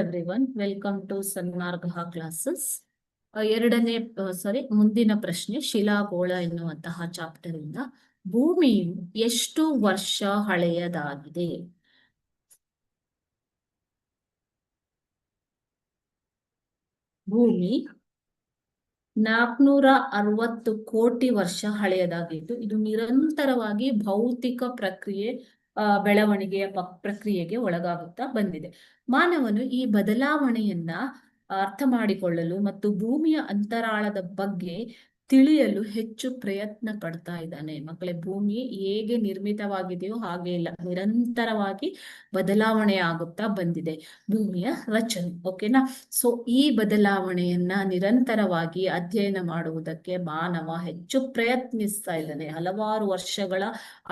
Everyone, welcome to Sanmarga classes. ಮುಂದಿನ ಪ್ರಶ್ನೆ ಶಿಲಾಗೋಳ ಎನ್ನುವಂತಹ ಚಾಪ್ಟರ್ ಇಂದ ಭೂಮಿಯು ಎಷ್ಟು ವರ್ಷ ಹಳೆಯದಾಗಿದೆ? ಭೂಮಿ 460 ಕೋಟಿ ವರ್ಷ ಹಳೆಯದಾಗಿದ್ದು ಇದು ನಿರಂತರವಾಗಿ ಭೌತಿಕ ಪ್ರಕ್ರಿಯೆ ಬೆಳವಣಿಗೆಯ ಪ್ರಕ್ರಿಯೆಗೆ ಒಳಗಾಗುತ್ತಾ ಬಂದಿದೆ. ಮಾನವನು ಈ ಬದಲಾವಣೆಯನ್ನ ಅರ್ಥ ಮಾಡಿಕೊಳ್ಳಲು ಮತ್ತು ಭೂಮಿಯ ಅಂತರಾಳದ ಬಗ್ಗೆ ತಿಳಿಯಲು ಹೆಚ್ಚು ಪ್ರಯತ್ನ ಪಡ್ತಾ ಇದ್ದಾನೆ. ಮಕ್ಕಳೇ, ಭೂಮಿ ಹೇಗೆ ನಿರ್ಮಿತವಾಗಿದೆಯೋ ಹಾಗೆ ಇಲ್ಲ, ನಿರಂತರವಾಗಿ ಬದಲಾವಣೆ ಆಗುತ್ತಾ ಬಂದಿದೆ ಭೂಮಿಯ ರಚನೆ. ಓಕೆನಾ? ಸೊ ಈ ಬದಲಾವಣೆಯನ್ನ ನಿರಂತರವಾಗಿ ಅಧ್ಯಯನ ಮಾಡುವುದಕ್ಕೆ ಮಾನವ ಹೆಚ್ಚು ಪ್ರಯತ್ನಿಸ್ತಾ ಇದ್ದಾನೆ. ಹಲವಾರು ವರ್ಷಗಳ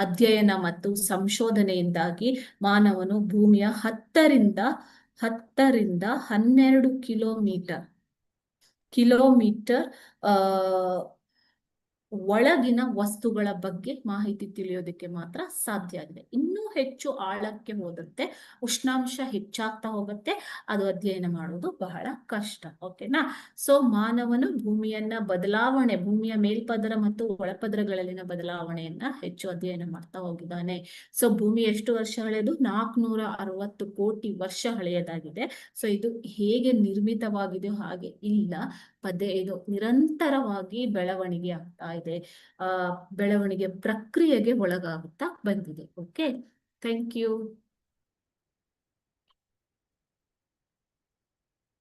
ಅಧ್ಯಯನ ಮತ್ತು ಸಂಶೋಧನೆಯಿಂದಾಗಿ ಮಾನವನು ಭೂಮಿಯ 10ರಿಂದ 12 ಕಿಲೋಮೀಟರ್ ಒಳಗಿನ ವಸ್ತುಗಳ ಬಗ್ಗೆ ಮಾಹಿತಿ ತಿಳಿಯೋದಕ್ಕೆ ಮಾತ್ರ ಸಾಧ್ಯ ಆಗಿದೆ. ಇನ್ನೂ ಹೆಚ್ಚು ಆಳಕ್ಕೆ ಹೋದಂತೆ ಉಷ್ಣಾಂಶ ಹೆಚ್ಚಾಗ್ತಾ ಹೋಗುತ್ತೆ, ಅದು ಅಧ್ಯಯನ ಮಾಡೋದು ಬಹಳ ಕಷ್ಟ. ಓಕೆನಾ? ಸೊ ಮಾನವನು ಭೂಮಿಯ ಮೇಲ್ಪದರ ಮತ್ತು ಒಳಪದರಗಳಲ್ಲಿನ ಬದಲಾವಣೆಯನ್ನ ಹೆಚ್ಚು ಅಧ್ಯಯನ ಮಾಡ್ತಾ ಹೋಗಿದ್ದಾನೆ. ಸೊ ಭೂಮಿ ಎಷ್ಟು ವರ್ಷ ಹಳೆಯದು? 460 ಕೋಟಿ ವರ್ಷ ಹಳೆಯದಾಗಿದೆ. ಸೊ ಇದು ಹೇಗೆ ನಿರ್ಮಿತವಾಗಿದೆಯೋ ಹಾಗೆ ಇಲ್ಲ, ಇದು ನಿರಂತರವಾಗಿ ಬೆಳವಣಿಗೆ ಆಗ್ತಾ ಇದೆ, ಬೆಳವಣಿಗೆ ಪ್ರಕ್ರಿಯೆಗೆ ಒಳಗಾಗುತ್ತಾ ಬಂದಿದೆ. Okay, thank you.